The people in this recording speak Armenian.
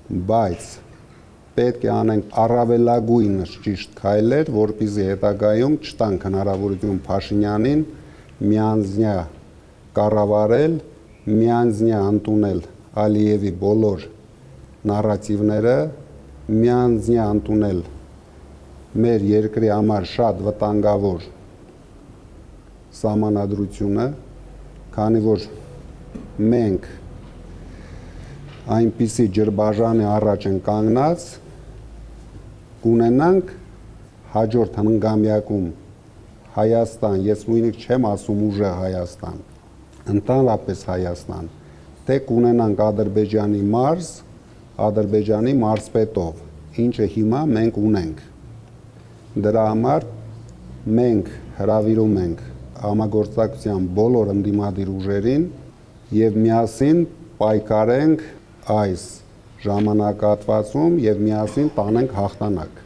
բայց պետք է անենք առավելագույնս ճիշտ քայլեր, որպեսզի հետագայում չտանք հնարավորություն Փաշինյանին միանձնյա կառավարել, միանձնյա ընդունել Ալիևի բոլոր նարատիվները, միանձնյա ընդունել մեր երկրի համար շատ վտանգավոր սահմանադրությունը, քանի որ մենք այնպիսի ջրբաժանի առաջ են կանգնած, կունենանք հաջորդ հնգամյակում Հայաստան, ես նույնիսկ չեմ ասում ուժեղ Հայաստան, ընդհանրապես Հայաստան, թե կունենանք Ադրբեջանի մարզ, Ադրբեջանի մարզպետով, ինչը հիմա մենք ունենք։ Դրա համար մենք հրավիրում ենք համագործակցության բոլոր ընդդիմադիր ուժերին եւ միասին պայքարենք այս ժամանակահատվածում եւ միասին տանենք հաղթանակ։